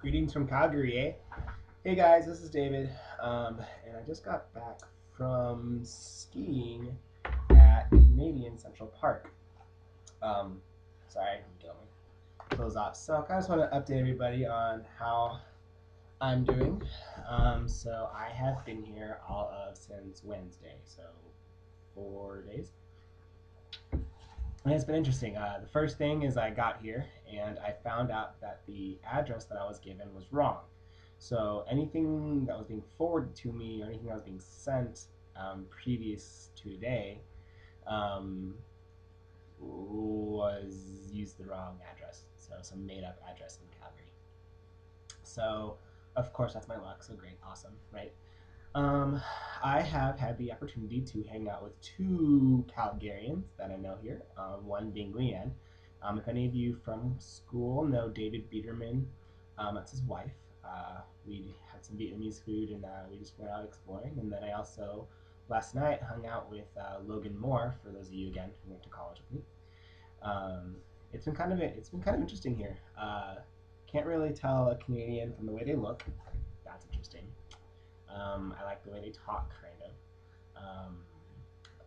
Greetings from Calgary, eh? Hey guys, this is David, and I just got back from skiing at Canadian Central Park. Um, sorry, I'm getting my clothes off. So I just want to update everybody on how I'm doing. So I have been here all of since Wednesday, so 4 days. And it's been interesting. The first thing is I got here and I found out that the address that I was given was wrong. So anything that was being forwarded to me or anything that was being sent previous to today um, was used the wrong address. So some made up address in Calgary. So of course that's my luck. So great, awesome, right? Um, I have had the opportunity to hang out with two Calgarians that I know here, one being Leanne. If any of you from school know David Biederman, that's his wife. We had some Vietnamese food and we just went out exploring. And then I also, last night, hung out with Logan Moore, for those of you, again, who went to college with me. Um, it's been kind of interesting here. Can't really tell a Canadian from the way they look. That's interesting. I like the way they talk, kind of. Um,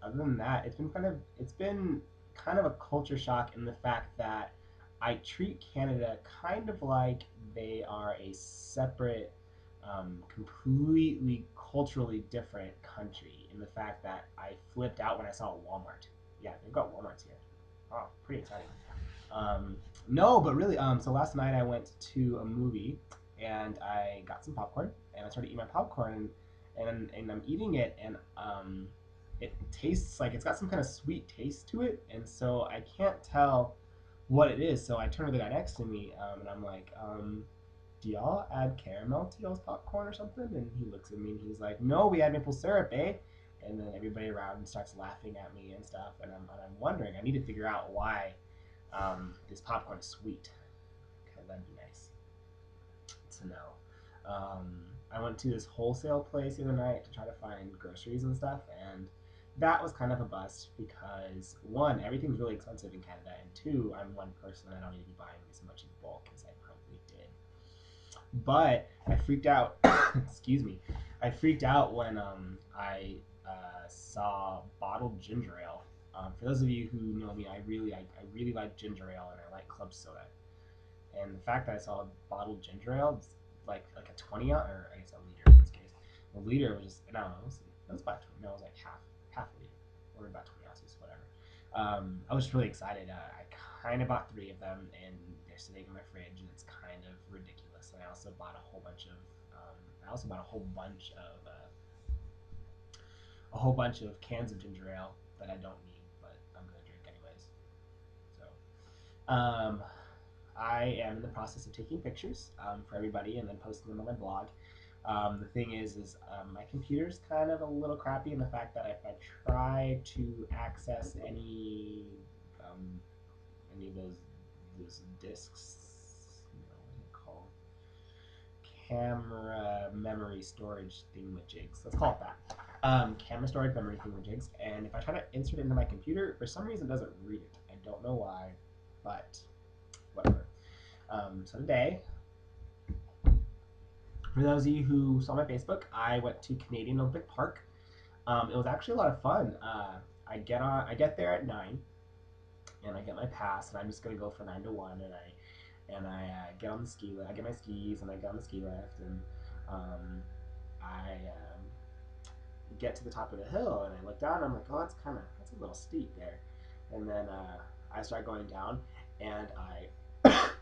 Other than that, it's been kind of a culture shock in the fact that I treat Canada kind of like they are a separate, completely culturally different country. In the fact that I flipped out when I saw Walmart. Yeah, they've got Walmarts here. Oh, pretty exciting. Um, no, but really, so last night I went to a movie and I got some popcorn and I started eating my popcorn and I'm eating it and it tastes like it's got some kind of sweet taste to it and so I can't tell what it is. So I turn to the guy next to me and I'm like, do y'all add caramel to y'all's popcorn or something? And he looks at me and he's like, no, we add maple syrup, eh? And then everybody around starts laughing at me and stuff. And I'm wondering, I need to figure out why this popcorn is sweet. Okay, that'd be nice to know. I went to this wholesale place the other night to try to find groceries and stuff, and that was kind of a bust because one, everything's really expensive in Canada, and two, I'm one person and I don't need to be buying this much in bulk as I probably did. But I freaked out. Excuse me. I freaked out when I saw bottled ginger ale. For those of you who know me, I really like ginger ale and I like club soda. And the fact that I saw bottled ginger ale, like a 20 ounce, or I guess a liter in this case, a liter was just, no, it was about 20, no, it was like half a liter, or about 20 ounces, whatever. I was just really excited. I kind of bought three of them, and they're sitting in my fridge, and it's kind of ridiculous. And I also bought a whole bunch of cans of ginger ale that I don't need, but I'm gonna drink anyways. So, I am in the process of taking pictures for everybody and then posting them on my blog. The thing is my computer's kind of a little crappy in the fact that if I try to access um, any of those discs, what is it called? Camera memory storage thingamajigs. Let's call it that. Camera storage memory thingamajigs. And if I try to insert it into my computer, for some reason it doesn't read it. I don't know why, but whatever. So today, for those of you who saw my Facebook, I went to Canadian Olympic Park. It was actually a lot of fun. I get there at 9, and I get my pass, and I'm just gonna go for 9 to 1, and I get on the ski lift. I get my skis, and I get on the ski lift, and I get to the top of the hill, and I look down, and I'm like, oh, that's a little steep there, and then I start going down, and I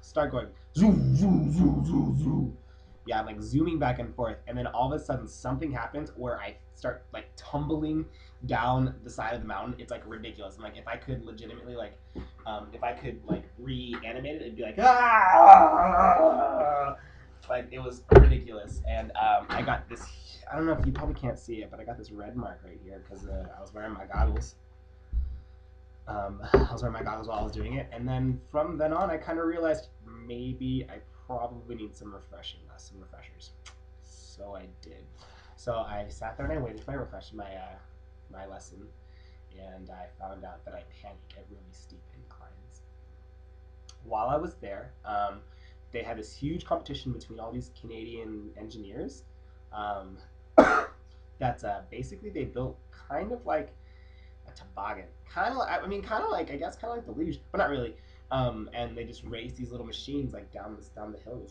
start going zoom, zoom, zoom, zoom, zoom. Yeah, I'm like zooming back and forth, and then all of a sudden something happens where I start like tumbling down the side of the mountain. It's like ridiculous. And like if I could legitimately if I could like reanimate it, it'd be like ah! Like it was ridiculous. And I got this. I don't know if you probably can't see it, but I got this red mark right here because I was wearing my goggles. I was wearing my goggles while I was doing it, and then from then on, I kind of realized maybe I probably need some refreshers. So I did. So I sat there and I waited for my lesson, and I found out that I panic at really steep inclines. While I was there, they had this huge competition between all these Canadian engineers. Um, that's basically they built kind of like a toboggan, kind of. I mean, kind of like I guess kind of like the luge, but not really. And they just race these little machines like down the hill,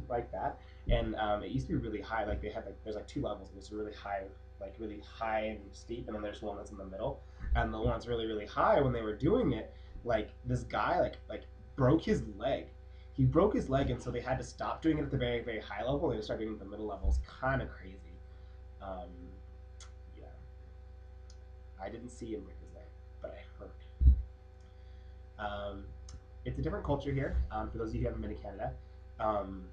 like that. And it used to be really high. Like they had like there's like two levels. There's really high, like really high and steep, and then there's one that's in the middle. And the one that's really really high, when they were doing it, like this guy like broke his leg. He broke his leg, and so they had to stop doing it at the very very high level. They started doing it at the middle levels. Kind of crazy. Um, yeah, I didn't see him break his leg, but I heard. It's a different culture here. For those of you who haven't been to Canada, um,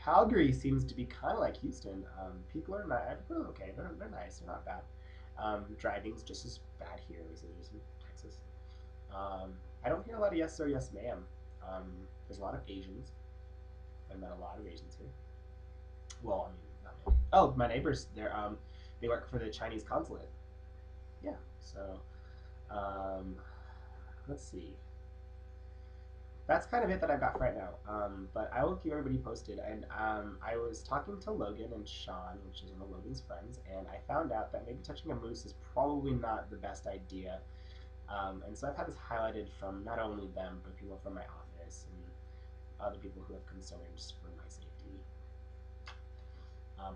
Calgary seems to be kind of like Houston. People are not. People are okay. They're nice. They're not bad. Driving's just as bad here as it is in Texas. I don't hear a lot of yes sir, yes ma'am. There's a lot of Asians. I've met a lot of Asians here. Well, I mean, not many. Oh, my neighbors. They work for the Chinese consulate. Yeah. So, let's see. That's kind of it that I've got for right now. But I will keep everybody posted. And I was talking to Logan and Sean, which is one of Logan's friends, and I found out that maybe touching a moose is probably not the best idea. And so I've had this highlighted from not only them, but people from my office and other people who have concerns for my safety.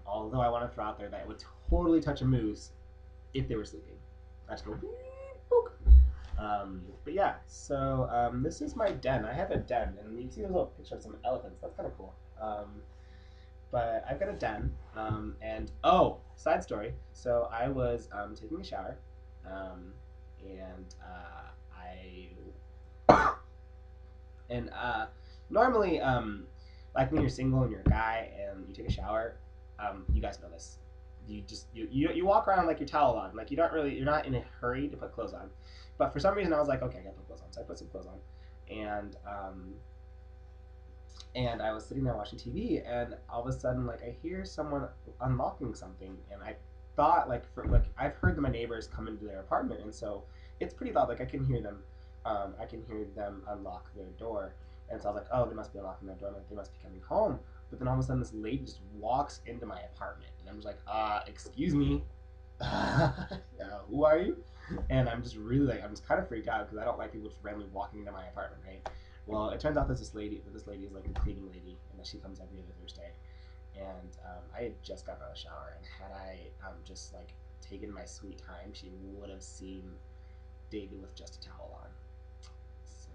Although I want to throw out there that I would totally touch a moose if they were sleeping. I just go, book. But yeah, so this is my den. I have a den, and you see a little picture of some elephants. That's kind of cool. But I've got a den, and oh, side story. So I was taking a shower, and normally, like when you're single and you're a guy and you take a shower, you guys know this. You walk around like your towel on, like you're not in a hurry to put clothes on. But for some reason, I was like, okay, I gotta put clothes on. So I put some clothes on, and I was sitting there watching TV, and all of a sudden, like I hear someone unlocking something, and I thought like I've heard that my neighbors come into their apartment, and so it's pretty loud. Like I can hear them. I can hear them unlock their door, and so I was like, oh, they must be unlocking their door. Like they must be coming home. But then all of a sudden, this lady just walks into my apartment, and I'm just like, excuse me, who are you? And I'm just really like, I'm just kind of freaked out because I don't like people just randomly walking into my apartment, right? Well, it turns out that this lady is like the cleaning lady, and that she comes every other Thursday. And I had just gotten out of the shower, and had I just like taken my sweet time, she would have seen David with just a towel on. So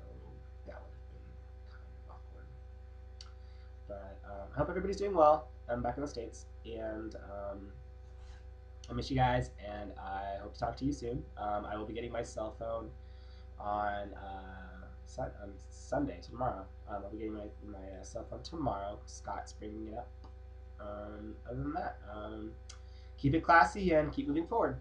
that would have been kind of awkward. But I hope everybody's doing well. I'm back in the States, and I miss you guys, and I hope to talk to you soon. I will be getting my cell phone on Sunday, so tomorrow. I'll be getting my cell phone tomorrow. Scott's bringing it up. Other than that, keep it classy and keep moving forward.